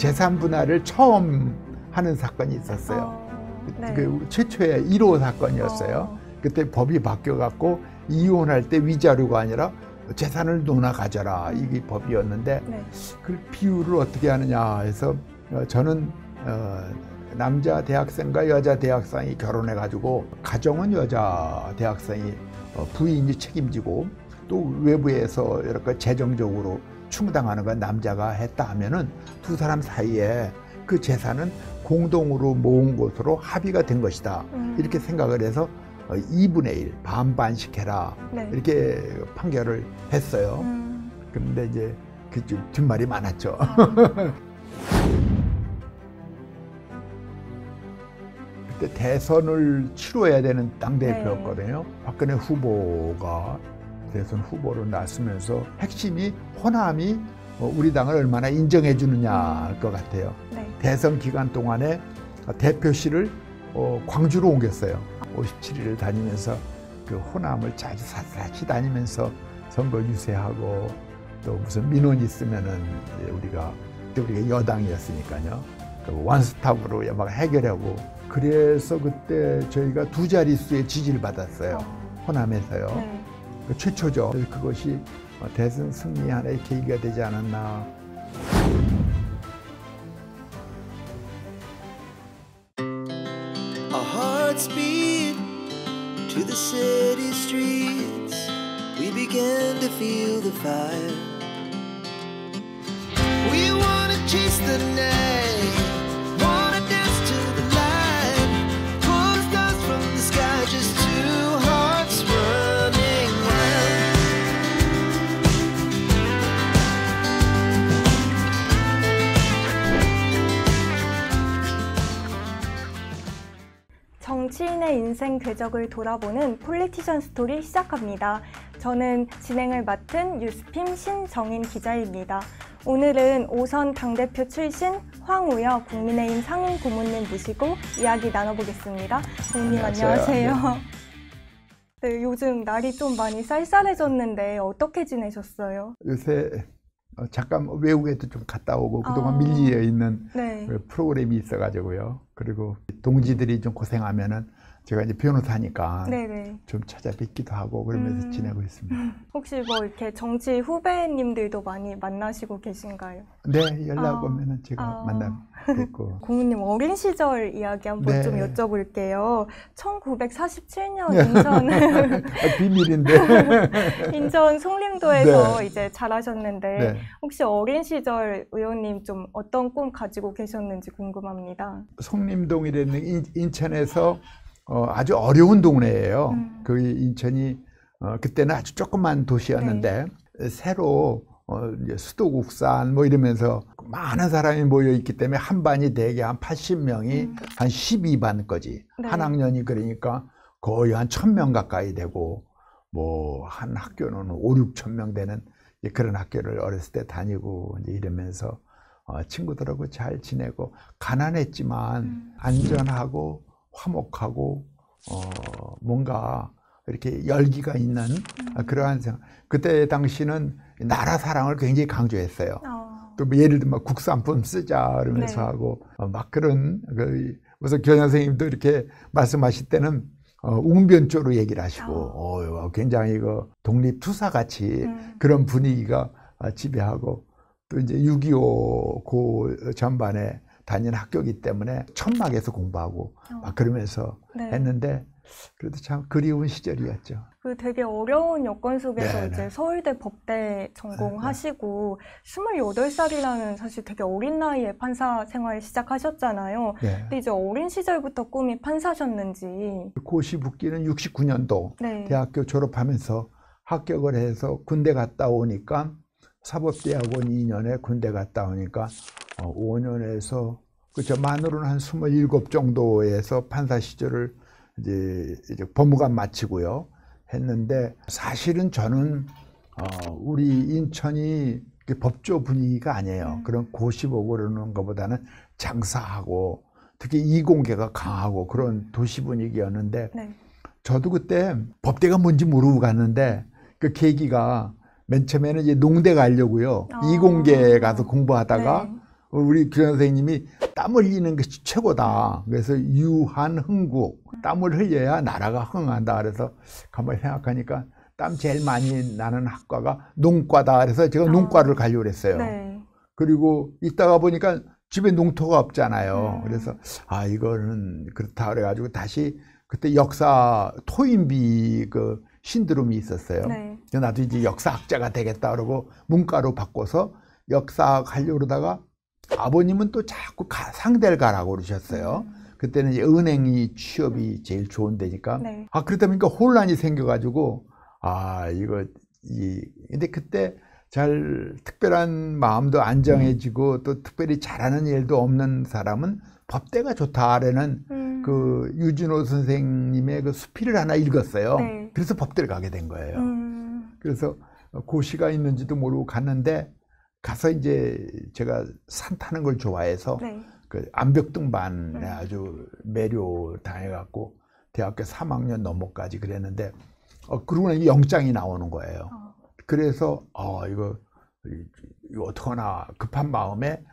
재산 분할을 처음 하는 사건이 있었어요. 네. 그 최초의 1호 사건이었어요. 그때 법이 바뀌어갖고 이혼할 때 위자료가 아니라 재산을 너나 가져라, 이게 법이었는데 네. 그 비율을 어떻게 하느냐 해서 저는 남자 대학생과 여자 대학생이 결혼해가지고 가정은 여자 대학생이 부인이 책임지고 또 외부에서 이렇게 재정적으로 충당하는 건 남자가 했다 하면은 두 사람 사이에 그 재산은 공동으로 모은 것으로 합의가 된 것이다. 이렇게 생각을 해서 2분의 1 반반씩 해라. 네. 이렇게 판결을 했어요. 그런데 이제 그 뒷말이 많았죠. 그때 대선을 치러야 되는 당대표였거든요. 네. 박근혜 후보가 대선 후보로 나서면서 핵심이 호남이 우리 당을 얼마나 인정해 주느냐일 것 같아요. 네. 대선 기간 동안에 대표실을 광주로 옮겼어요. 57일을 다니면서 그 호남을 자주 샅샅이 다니면서 선거 유세하고 또 무슨 민원 있으면은 우리가 여당이었으니까요. 원스톱으로 막 해결하고, 그래서 그때 저희가 2자릿수의 지지를 받았어요. 호남에서요. 네. 최초죠. 그것이 대선 승리 하나의 계기가 되지 않았나. Our hearts beat to the city streets. We began to feel the fire. We wanna chase the night, wanna dance to the light, pull the stars from the sky, just two hearts running wild. 정치인의 인생 궤적을 돌아보는 폴리티션 스토리 시작합니다. 저는 진행을 맡은 뉴스핌 신정인 기자입니다. 오늘은 5선 당대표 출신 황우여 국민의힘 상임 고문님 모시고 이야기 나눠보겠습니다. 고문님 안녕하세요. 네, 요즘 날이 좀 많이 쌀쌀해졌는데 어떻게 지내셨어요? 요새 잠깐 외국에도 좀 갔다 오고 그동안 밀리어 있는 네. 프로그램이 있어가지고요. 그리고 동지들이 좀 고생하면은 제가 이제 변호사니까 네네. 좀 찾아뵙기도 하고 그러면서 지내고 있습니다. 혹시 뭐 이렇게 정치 후배님들도 많이 만나시고 계신가요? 네, 연락 오면은 제가 만나뵙고. 고문님 어린 시절 이야기 한번 네. 좀 여쭤볼게요. 1947년 네. 인천 비밀인데 인천 송림도에서 네. 이제 자라셨는데 네. 혹시 어린 시절 의원님 좀 어떤 꿈 가지고 계셨는지 궁금합니다. 송림동이라는 인천에서 아주 어려운 동네예요. 그 인천이 그때는 아주 조그만 도시였는데 네. 새로 이제 수도국산 뭐 이러면서 많은 사람이 모여 있기 때문에 한 반이 대개 한 80명이 한 12반까지 네. 한 학년이 그러니까 거의 한 1000명 가까이 되고 뭐 한 학교는 5-6천 명 되는 그런 학교를 어렸을 때 다니고 이제 이러면서 친구들하고 잘 지내고 가난했지만 안전하고 화목하고 뭔가 이렇게 열기가 있는 그러한 생각. 그때 당시는 나라 사랑을 굉장히 강조했어요. 또 뭐 예를 들면 국산품 쓰자 그러면서 네. 하고 막 그런 무슨 교장 선생님도 이렇게 말씀하실 때는 웅변조로 얘기를 하시고 굉장히 독립투사 같이 그런 분위기가 지배하고 또 이제 6.25 그 전반에 다니는 학교이기 때문에 천막에서 공부하고 막 그러면서 네. 했는데 그래도 참 그리운 시절이었죠. 그 되게 어려운 여건 속에서 네네. 이제 서울대 법대 전공하시고 28살이라는 사실 되게 어린 나이에 판사 생활 시작하셨잖아요. 네. 근데 이제 어린 시절부터 꿈이 판사셨는지. 고시 붙기는 69년도 네. 대학교 졸업하면서 합격을 해서 군대 갔다 오니까 사법대학원 2년에 군대 갔다 오니까 5년에서 그저 만으로는 한 27 정도에서 판사 시절을 이제 법무관 마치고요 했는데 사실은 저는 우리 인천이 법조 분위기가 아니에요. 그런 고시 보고 그러는 것보다는 장사하고 특히 이공계가 강하고 그런 도시 분위기였는데 네. 저도 그때 법대가 뭔지 모르고 갔는데 그 계기가 맨 처음에는 이제 농대 가려고요. 이공계 가서 공부하다가 네. 우리 교장 선생님이 땀 흘리는 것이 최고다. 그래서 유한흥국, 땀을 흘려야 나라가 흥한다. 그래서 가만히 생각하니까 땀 제일 많이 나는 학과가 농과다. 그래서 제가 농과를 가려고 그랬어요. 네. 그리고 있다가 보니까 집에 농토가 없잖아요. 그래서 이거는 그렇다 그래가지고 다시 그때 역사 토인비 그 신드롬이 있었어요. 네. 나도 이제 역사학자가 되겠다 그러고 문과로 바꿔서 역사학 하려고 그러다가 아버님은 또 자꾸 상대를 가라고 그러셨어요. 그때는 이제 은행이 취업이 제일 좋은 데니까. 네. 그러다 보니까 혼란이 생겨가지고 근데 그때 잘 특별한 마음도 안정해지고 또 특별히 잘하는 일도 없는 사람은 법대가 좋다라는 그 유진호 선생님의 그 수필을 하나 읽었어요. 네. 그래서 법대를 가게 된 거예요. 그래서 고시가 있는지도 모르고 갔는데 가서 이제 제가 산 타는 걸 좋아해서 네. 그 암벽등반에 아주 매료 당해갖고 대학교 3학년 넘어까지 그랬는데 그러고 나니 영장이 나오는 거예요. 그래서 이거 어떡하나 급한 마음에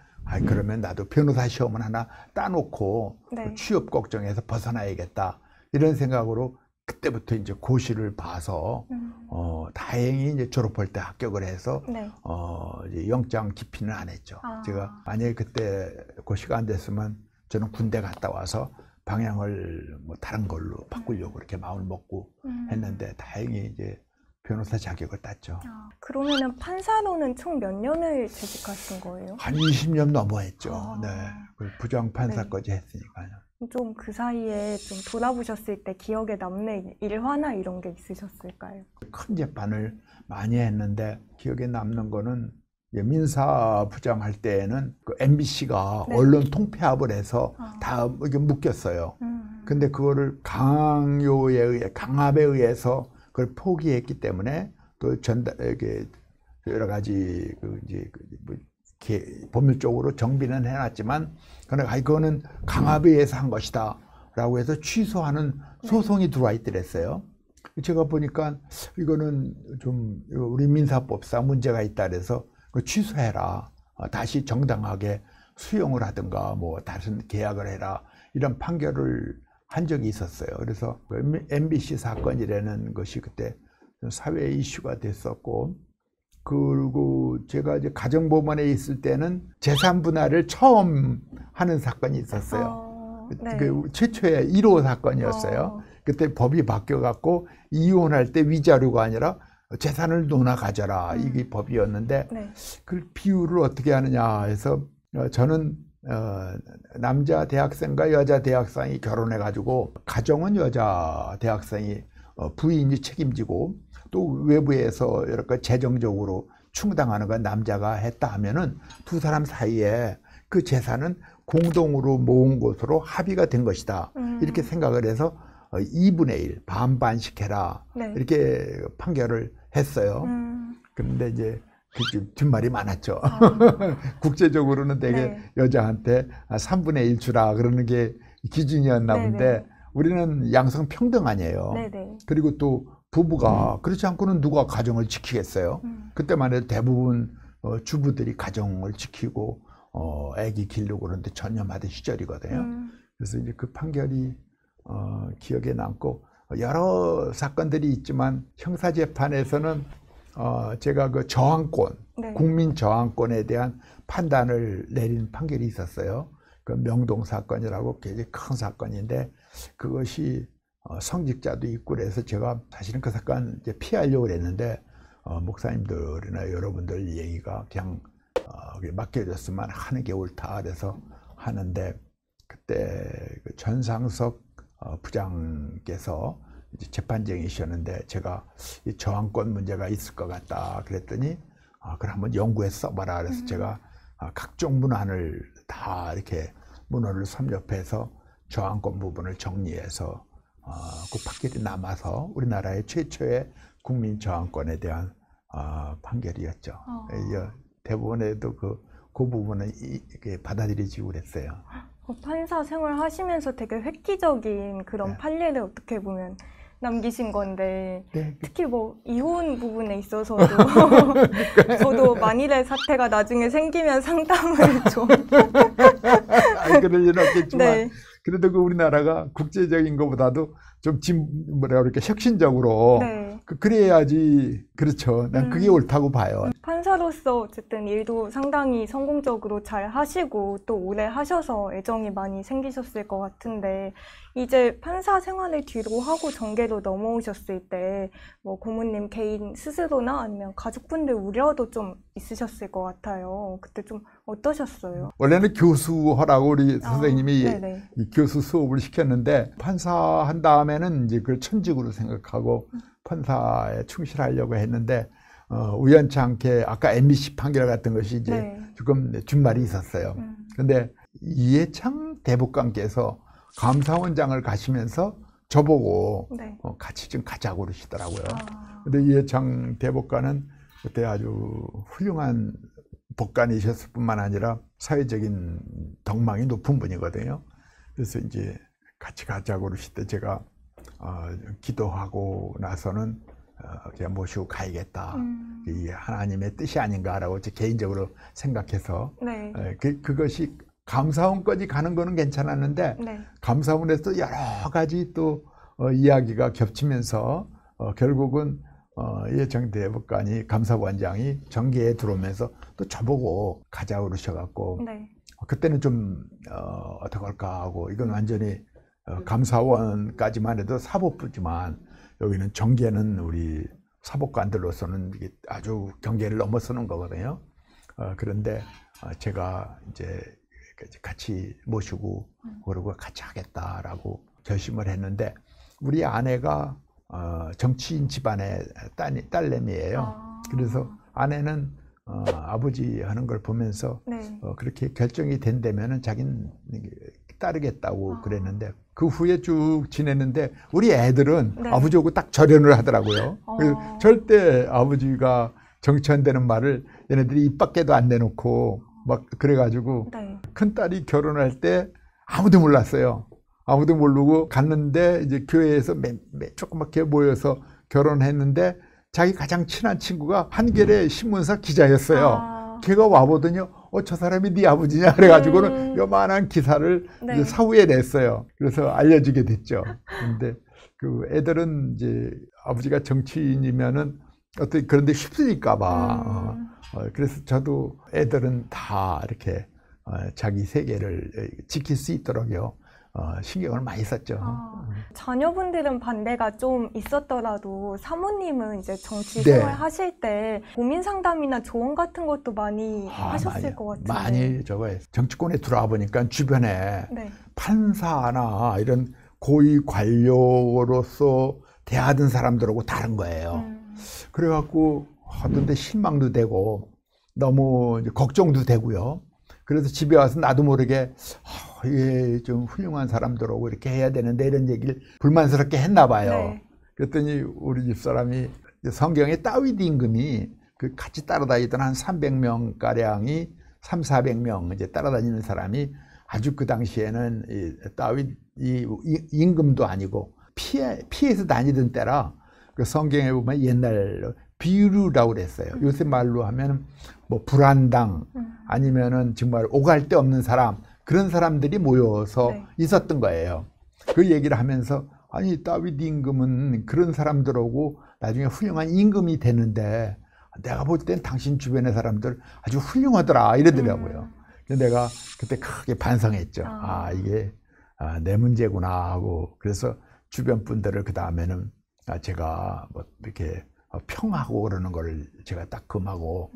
그러면 나도 변호사 시험을 하나 따놓고 네. 취업 걱정에서 벗어나야겠다 이런 생각으로 그때부터 이제 고시를 봐서 다행히 이제 졸업할 때 합격을 해서 네. 이제 영장 기피는 안 했죠. 제가 만약에 그때 고시가 안 됐으면 저는 군대 갔다 와서 방향을 뭐 다른 걸로 바꾸려고 그렇게 마음을 먹고 했는데 다행히 이제 변호사 자격을 땄죠. 그러면은 판사로는 총 몇 년을 재직하신 거예요? 한 20년 넘어 했죠. 네. 부장 판사까지 네. 했으니까요. 좀 그 사이에 좀 돌아보셨을 때 기억에 남는 일화나 이런 게 있으셨을까요? 큰 재판을 많이 했는데 기억에 남는 거는 민사부장 할 때에는 그 MBC가 네. 언론 통폐합을 해서 다 이렇게 묶였어요. 근데 그거를 강압에 의해서 그걸 포기했기 때문에 또 이게 여러 가지 법률적으로 정비는 해놨지만 그거는 강압에 의해서 한 것이다 라고 해서 취소하는 소송이 들어와 있더랬어요. 제가 보니까 이거는 좀 우리 민사법상 문제가 있다 그래서 취소해라, 다시 정당하게 수용을 하든가 뭐 다른 계약을 해라 이런 판결을 한 적이 있었어요. 그래서 MBC 사건이라는 것이 그때 사회 이슈가 됐었고, 그리고 제가 이제 가정법원에 있을 때는 재산 분할을 처음 하는 사건이 있었어요. 네. 그 최초의 1호 사건이었어요. 그때 법이 바뀌어갖고 이혼할 때 위자료가 아니라 재산을 너나 가져라 이게 법이었는데 네. 그 비율을 어떻게 하느냐 해서 저는 남자 대학생과 여자 대학생이 결혼해가지고 가정은 여자 대학생이 부인이 책임지고 또 외부에서 이렇게 재정적으로 충당하는 건 남자가 했다 하면은 두 사람 사이에 그 재산은 공동으로 모은 것으로 합의가 된 것이다. 이렇게 생각을 해서 2분의 1 반반씩 해라. 네. 이렇게 판결을 했어요. 그런데 이제 그 뒷말이 많았죠. 국제적으로는 되게 네. 여자한테 3분의 1 주라 그러는 게 기준이었나 네네. 본데 우리는 양성 평등 아니에요. 네네. 그리고 또 부부가 그렇지 않고는 누가 가정을 지키겠어요. 그때만 해도 대부분 주부들이 가정을 지키고 아기 기르고 그러는데 전념하던 시절이거든요. 그래서 이제 그 판결이 기억에 남고 여러 사건들이 있지만 형사재판에서는 제가 그 저항권, 네. 국민 저항권에 대한 판단을 내린 판결이 있었어요. 그 명동 사건이라고 굉장히 큰 사건인데 그것이 성직자도 있고 그래서 제가 사실은 그 사건 이제 피하려고 했는데 목사님들이나 여러분들 얘기가 그냥 맡겨졌으면 하는 게 옳다 그래서 하는데 그때 그 전상석 부장께서 이제 재판장이셨는데 제가 이 저항권 문제가 있을 것 같다 그랬더니 그럼 한번 연구해서 써봐라 그래서 제가 각종 문헌을 다 이렇게 문헌을 섭렵해서 저항권 부분을 정리해서 그 판결이 남아서 우리나라의 최초의 국민 저항권에 대한 판결이었죠. 대법원에도 그 부분은 이렇게 받아들여지고 그랬어요. 판사 생활 하시면서 되게 획기적인 그런 네. 판례를 어떻게 보면 남기신 건데 네. 특히 뭐 이혼 부분에 있어서도 저도 만일의 사태가 나중에 생기면 상담을 좀. 아니, 그럴 일은 없겠지만 네. 그래도 그 우리나라가 국제적인 것보다도 좀 뭐라 그럴까 혁신적으로 네. 그래야지. 그렇죠. 난 그게 옳다고 봐요. 판사로서 어쨌든 일도 상당히 성공적으로 잘 하시고 또 오래 하셔서 애정이 많이 생기셨을 것 같은데 이제 판사 생활을 뒤로 하고 정계로 넘어오셨을 때 뭐 고모님 개인 스스로나 아니면 가족분들 우려도 좀 있으셨을 것 같아요. 그때 좀 어떠셨어요? 원래는 교수하라고 우리 선생님이 네네. 이 교수 수업을 시켰는데 판사한 다음에는 이제 그걸 천직으로 생각하고 판사에 충실하려고 했는데 우연치 않게 아까 MBC 판결 같은 것이 이제 네. 조금 준말이 있었어요. 근데 이해창 대법관께서 감사원장을 가시면서 저보고 네. 같이 좀 가자고 그러시더라고요. 아. 근데 이해창 대법관은 그때 아주 훌륭한 법관이셨을 뿐만 아니라 사회적인 덕망이 높은 분이거든요. 그래서 이제 같이 가자고 그러실 때 제가 기도하고 나서는 그냥 모시고 가야겠다. 이게 하나님의 뜻이 아닌가라고 제 개인적으로 생각해서 네. 그것이 감사원까지 가는 거는 괜찮았는데 네. 감사원에서 여러 가지 또 이야기가 겹치면서 결국은 이해창 대법관이 감사원장이 정계에 들어오면서 또 저보고 가자고 그러셔갖고 네. 그때는 좀 어떡할까 하고 이건 완전히 감사원까지만 해도 사법부지만 여기는 정계는 우리 사법관들로서는 이게 아주 경계를 넘어서는 거거든요. 그런데 제가 이제 같이 모시고 그러고 같이 하겠다라고 결심을 했는데 우리 아내가 정치인 집안의 딸내미예요. 그래서 아내는 아버지 하는 걸 보면서 네. 그렇게 결정이 된다면은 자기는 따르겠다고 그랬는데 그 후에 쭉 지냈는데 우리 애들은 네. 아버지하고 딱 절연을 하더라고요. 그래서 절대 아버지가 정치한다는 말을 얘네들이 입 밖에도 안 내놓고 막 그래가지고 네. 큰딸이 결혼할 때 아무도 몰랐어요. 아무도 모르고 갔는데 이제 교회에서 조그맣게 모여서 결혼했는데 자기 가장 친한 친구가 한겨레 신문사 기자였어요. 걔가 와보더니 저 사람이 네 아버지냐 그래가지고는 요만한 기사를 네. 이제 사후에 냈어요. 그래서 알려지게 됐죠. 근데 그 애들은 이제 아버지가 정치인이면은 어떻게 그런데 쉽으니까봐. 그래서 저도 애들은 다 이렇게 자기 세계를 지킬 수 있도록요. 신경을 많이 썼죠. 자녀분들은 반대가 좀 있었더라도 사모님은 이제 정치 네. 생활 하실 때 고민 상담이나 조언 같은 것도 많이 하셨을 것 같은데. 많이 저거 정치권에 들어와 보니까 주변에 네. 판사나 이런 고위 관료로서 대하던 사람들하고 다른 거예요. 그래갖고 하던데 실망도 되고 너무 이제 걱정도 되고요. 그래서 집에 와서 나도 모르게 이게 좀 훌륭한 사람들하고 이렇게 해야 되는데 이런 얘기를 불만스럽게 했나 봐요. 네. 그랬더니 우리 집사람이 성경에 다윗 임금이 그 같이 따라다니던 한 300명 가량이 300~400명 이제 따라다니는 사람이 아주 그 당시에는 이 다윗 이 임금도 아니고 피해서 다니던 때라 그 성경에 보면 옛날 비루라고 그랬어요. 요새 말로 하면 뭐 불안당 아니면은 정말 오갈 데 없는 사람 그런 사람들이 모여서 네. 있었던 거예요. 그 얘기를 하면서 아니 다윗 임금은 그런 사람들하고 나중에 훌륭한 임금이 되는데 내가 볼 땐 당신 주변의 사람들 아주 훌륭하더라 이러더라고요. 그래서 내가 그때 크게 반성했죠. 이게 내 문제구나 하고 그래서 주변 분들을 그 다음에는 제가 뭐 이렇게 평하고 그러는 거를 제가 딱 금하고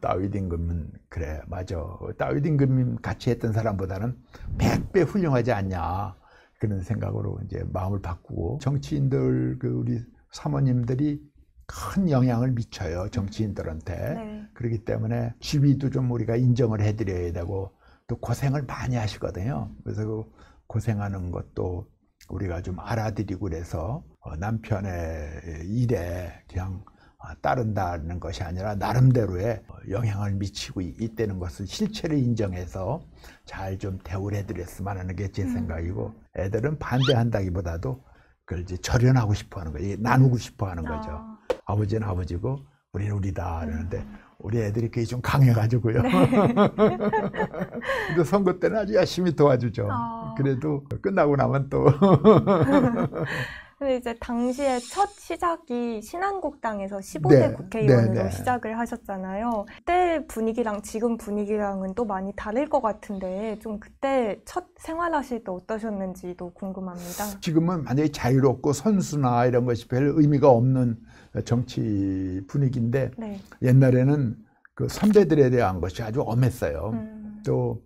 다윗 임금은 그래 맞아 다윗 임금 같이 했던 사람보다는 100배 훌륭하지 않냐 그런 생각으로 이제 마음을 바꾸고 정치인들 그 우리 사모님들이 큰 영향을 미쳐요 정치인들한테. 네. 그렇기 때문에 지위도 좀 우리가 인정을 해드려야 되고 또 고생을 많이 하시거든요. 그래서 그 고생하는 것도 우리가 좀 알아드리고 그래서 남편의 일에 그냥 따른다는 것이 아니라 나름대로의 영향을 미치고 있다는 것을 실체를 인정해서 잘 좀 대우를 해드렸으면 하는 게 제 생각이고 애들은 반대한다기보다도 그걸 이제 절연하고 싶어 하는 거예요. 나누고 싶어 하는 거죠. 아버지는 아버지고 우리는 우리다 그러는데 우리 애들이 그게 좀 강해가지고요. 네. 근데 선거 때는 아주 열심히 도와주죠. 그래도 끝나고 나면 또 근데 이제 당시에 첫 시작이 신한국당에서 15대 국회의원으로 시작을 하셨잖아요. 그때 분위기랑 지금 분위기랑은 또 많이 다를 것 같은데 좀 그때 첫 생활하실 때 어떠셨는지도 궁금합니다. 지금은 완전히 자유롭고 선수나 이런 것이 별 의미가 없는 정치 분위기인데 옛날에는 그 선배들에 대한 것이 아주 엄했어요. 또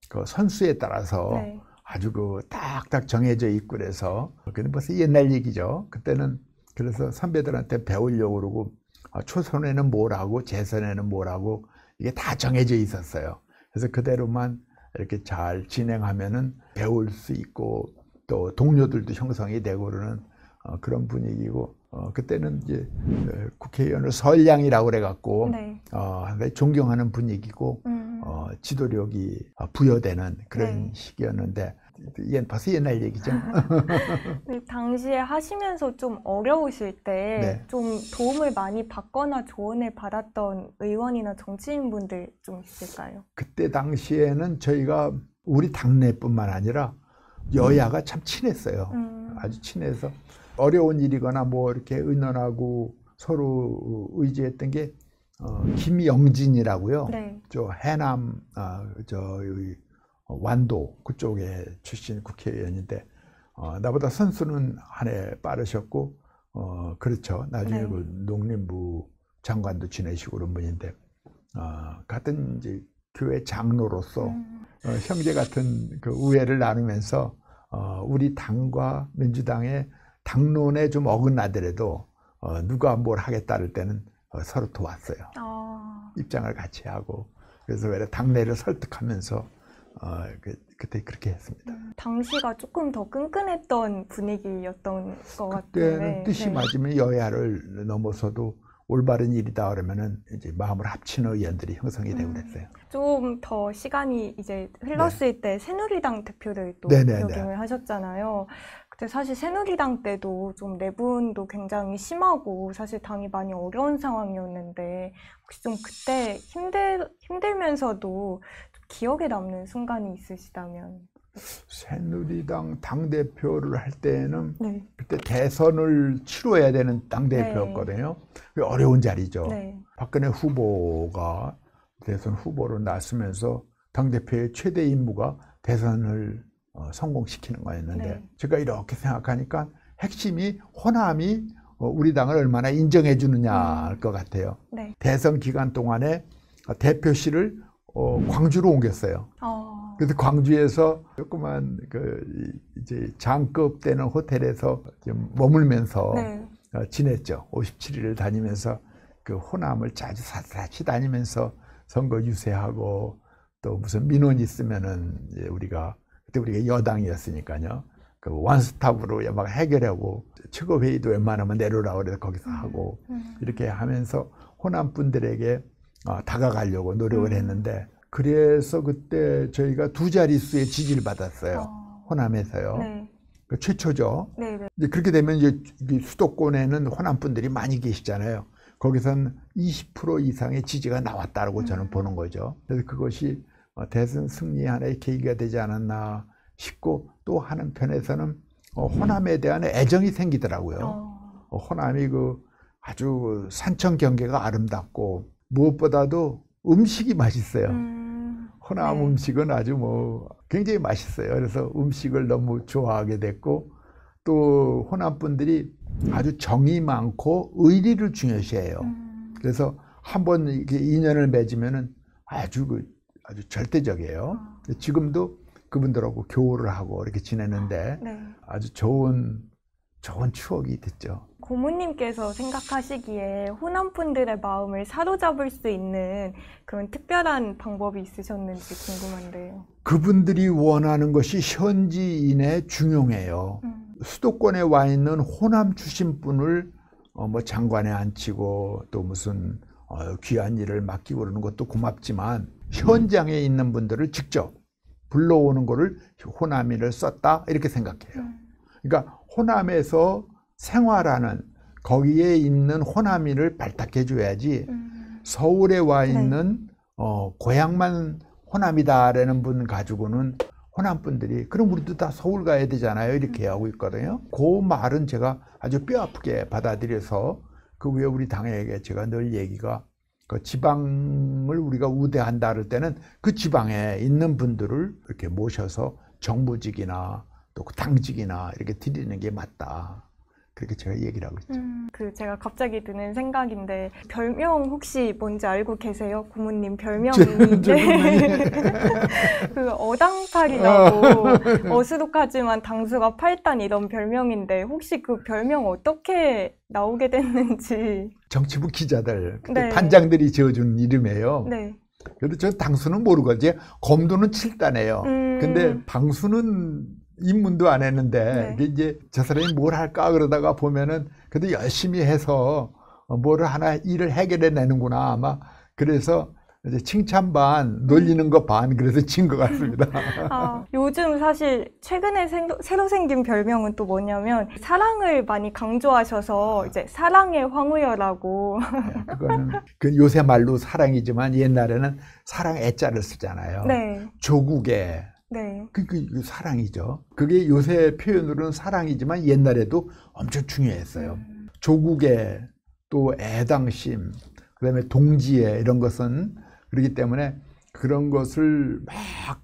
그 선수에 따라서 아주 그 딱딱 정해져 있고 그래서 그는 벌써 옛날 얘기죠. 그때는 그래서 선배들한테 배우려고 그러고 초선에는 뭘 하고 재선에는 뭘 하고 이게 다 정해져 있었어요. 그래서 그대로만 이렇게 잘 진행하면은 배울 수 있고 또 동료들도 형성이 되고 그러는 그런 분위기고 그때는 이제 국회의원을 설량이라고 그래갖고 상당히 존경하는 분위기고 지도력이 부여되는 그런 시기였는데 벌써 옛날 얘기죠. 당시에 하시면서 좀 어려우실 때 좀 도움을 많이 받거나 조언을 받았던 의원이나 정치인분들 좀 있을까요? 그때 당시에는 저희가 우리 당내뿐만 아니라 여야가 참 친했어요. 아주 친해서 어려운 일이거나 뭐 이렇게 의논하고 서로 의지했던 게 김영진이라고요. 저 해남 완도 그쪽에 출신 국회의원인데 나보다 선수는 한 해 빠르셨고 그렇죠. 나중에 그 농림부 장관도 지내시고 그런 분인데 같은 이제 교회 장로로서 형제 같은 그 우애를 나누면서 우리 당과 민주당의 당론에 좀 어긋나더라도 누가 뭘 하겠다 할 때는 서로 도왔어요. 입장을 같이 하고 그래서 왜 당내를 설득하면서 그때 그렇게 했습니다. 당시가 조금 더 끈끈했던 분위기였던 것 같은데 그때는 뜻이 맞으면 여야를 넘어서도 올바른 일이다 그러면은 이제 마음을 합치는 의원들이 형성이 되고 그랬어요. 좀 더 시간이 이제 흘렀을 때 새누리당 대표를 또 역임을 하셨잖아요. 그때 사실 새누리당 때도 좀 내분도 굉장히 심하고 사실 당이 많이 어려운 상황이었는데 혹시 좀 그때 힘들면서도 좀 기억에 남는 순간이 있으시다면? 새누리당 당대표를 할 때는 그때 대선을 치러야 되는 당대표였거든요. 어려운 자리죠. 박근혜 후보가 대선 후보로 나서면서 당대표의 최대 임무가 대선을 성공시키는 거였는데 제가 이렇게 생각하니까 핵심이 호남이 우리 당을 얼마나 인정해 주느냐 할 것 같아요. 대선 기간 동안에 대표실을 광주로 옮겼어요. 그래서 광주에서 조그만 이제 장급 되는 호텔에서 좀 머물면서 지냈죠. 57일을 다니면서 그 호남을 자주 샅샅이 다니면서 선거 유세하고 또 무슨 민원 있으면은 그때 우리가 여당이었으니까요. 그 원스톱으로 막 해결하고 최고회의도 웬만하면 내려오라고 그래서 거기서 하고 이렇게 하면서 호남 분들에게 다가가려고 노력을 했는데 그래서 그때 저희가 2자릿수의 지지를 받았어요. 호남에서요. 그 최초죠. 이제 그렇게 되면 이제 수도권에는 호남 분들이 많이 계시잖아요. 거기선 20% 이상의 지지가 나왔다고 저는 보는 거죠. 그래서 그것이 대선 승리의 하나의 계기가 되지 않았나 싶고 또 하는 편에서는 호남에 대한 애정이 생기더라고요. 호남이 아주 산청 경계가 아름답고 무엇보다도 음식이 맛있어요. 호남 음식은 아주 굉장히 맛있어요. 그래서 음식을 너무 좋아하게 됐고 또 호남 분들이 아주 정이 많고 의리를 중요시해요. 그래서 한번 이렇게 인연을 맺으면은 아주 절대적이에요. 지금도 그분들하고 교우를 하고 이렇게 지내는데 아주 좋은 추억이 됐죠. 고모님께서 생각하시기에 호남 분들의 마음을 사로잡을 수 있는 그런 특별한 방법이 있으셨는지 궁금한데요. 그분들이 원하는 것이 현지인의 중용해요. 수도권에 와 있는 호남 출신 분을 장관에 앉히고 또 무슨 귀한 일을 맡기고 그러는 것도 고맙지만 현장에 있는 분들을 직접 불러오는 거를 호남인을 썼다 이렇게 생각해요. 그러니까 호남에서 생활하는 거기에 있는 호남인을 발탁해 줘야지 서울에 와 있는 고향만 호남이다라는 분 가지고는 호남 분들이 그럼 우리도 다 서울 가야 되잖아요 이렇게 하고 있거든요. 그 말은 제가 아주 뼈 아프게 받아들여서 그 외에 우리 당에게 제가 늘 얘기가 그 지방을 우리가 우대한다 할 때는 그 지방에 있는 분들을 이렇게 모셔서 정부직이나 또 당직이나 이렇게 드리는 게 맞다. 그렇게 제가 얘기를 하고 있죠. 제가 갑자기 드는 생각인데 별명 혹시 뭔지 알고 계세요? 고모님 별명이 그 어당팔이라고 어수룩하지만 당수가 8단 이런 별명인데 혹시 그 별명 어떻게 나오게 됐는지. 정치부 기자들, 네. 반장들이 지어준 이름이에요. 네. 그래도 저 당수는 모르거든요. 검도는 7단이에요. 근데 방수는 입문도 안 했는데 네. 이제 저 사람이 뭘 할까 그러다가 보면은 그래도 열심히 해서 뭐를 하나 일을 해결해 내는구나 아마 그래서 이제 칭찬 반 놀리는 거 반 그래서 진 것 같습니다. 요즘 사실 최근에 새로 생긴 별명은 또 뭐냐면 사랑을 많이 강조하셔서 이제 사랑의 황우여라고. 그거는 그 요새 말로 사랑이지만 옛날에는 사랑 애자를 쓰잖아요. 네. 조국의 네. 그 사랑이죠. 그게 요새 표현으로는 사랑이지만 옛날에도 엄청 중요했어요. 조국의 또 애당심, 그다음에 동지애 이런 것은 그렇기 때문에 그런 것을 막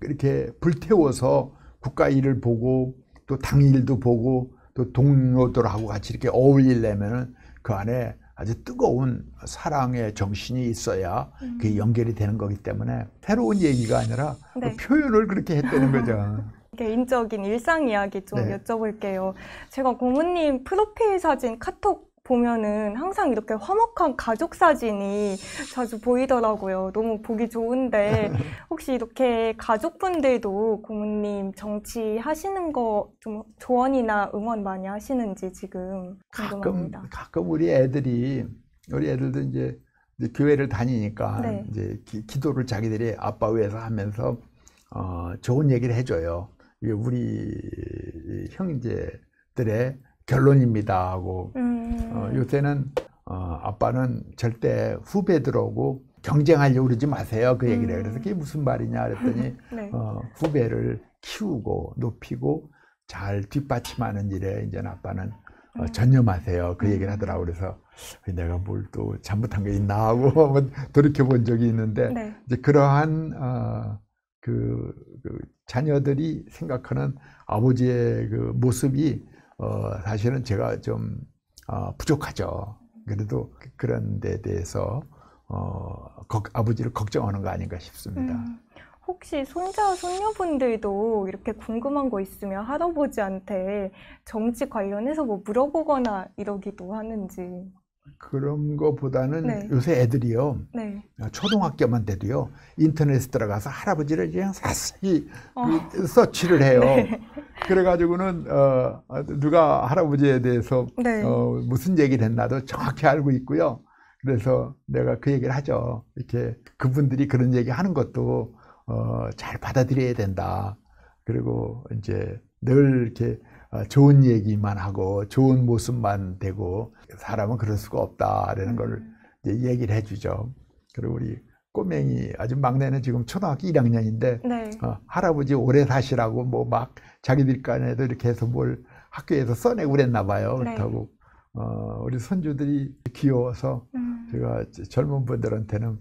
이렇게 불태워서 국가 일을 보고 또 당 일도 보고 또 동료들하고 같이 이렇게 어울리려면은 그 안에 아주 뜨거운 사랑의 정신이 있어야 그게 연결이 되는 거기 때문에 새로운 얘기가 아니라 네. 그 표현을 그렇게 했다는 거죠. 개인적인 일상 이야기 좀 네. 여쭤볼게요. 제가 고모님 프로필 사진 카톡 보면은 항상 이렇게 화목한 가족 사진이 자주 보이더라고요. 너무 보기 좋은데 혹시 이렇게 가족분들도 고모님 정치 하시는 거 좀 조언이나 응원 많이 하시는지 지금 궁금합니다. 가끔 우리 애들도 이제 교회를 다니니까 네. 이제 기도를 자기들이 아빠 위해서 하면서 좋은 얘기를 해줘요. 이게 우리 형제들의 결론입니다 하고 요새는 아빠는 절대 후배들하고 경쟁하려고 그러지 마세요 그 얘기를 해요. 그래서 그게 무슨 말이냐 그랬더니 네. 후배를 키우고 높이고 잘 뒷받침하는 일에 이제 아빠는 전념하세요 그 얘기를 하더라고요. 그래서 내가 뭘 또 잘못한 게 있나 하고 한번 돌이켜 본 적이 있는데 네. 이제 그러한 그 자녀들이 생각하는 아버지의 그 모습이 사실은 제가 좀 부족하죠. 그래도 그런 데 대해서 아버지를 걱정하는 거 아닌가 싶습니다. 혹시 손자, 손녀분들도 이렇게 궁금한 거 있으면 할아버지한테 정치 관련해서 뭐 물어보거나 이러기도 하는지. 그런 거보다는 네. 요새 애들이요. 네. 초등학교만 돼도요. 인터넷에 들어가서 할아버지를 그냥 자세히 서치를 해요. 네. 그래가지고는 누가 할아버지에 대해서 네. 무슨 얘기를 했나도 정확히 알고 있고요. 그래서 내가 그 얘기를 하죠. 이렇게 그분들이 그런 얘기 하는 것도 잘 받아들여야 된다. 그리고 이제 늘 이렇게 좋은 얘기만 하고 좋은 모습만 되고 사람은 그럴 수가 없다라는 걸 이제 얘기를 해주죠. 그리고 우리 꼬맹이 아주 막내는 지금 초등학교 1학년인데 네. 할아버지 오래 사시라고 뭐 막 자기들 간에도 이렇게 해서 뭘 학교에서 써내고 그랬나 봐요. 네. 그렇다고 우리 손주들이 귀여워서 제가 젊은 분들한테는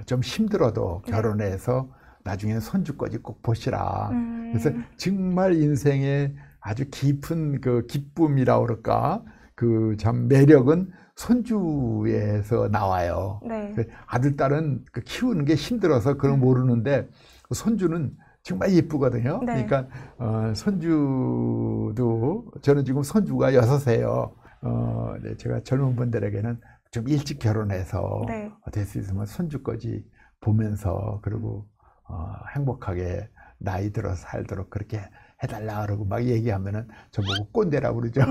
좀 힘들어도 결혼해서 나중에는 손주까지 꼭 보시라. 그래서 정말 인생의 아주 깊은 그 기쁨이라 그럴까 그 참 매력은 손주에서 나와요. 네. 아들 딸은 그 키우는 게 힘들어서 그걸 모르는데 손주는 정말 예쁘거든요. 네. 그러니까 손주도 저는 지금 손주가 6이에요. 네, 제가 젊은 분들에게는 좀 일찍 결혼해서 네. 될 수 있으면 손주까지 보면서 그리고 행복하게 나이 들어서 살도록 그렇게 해달라 그러고 막 얘기하면은 저보고 꼰대라고 그러죠.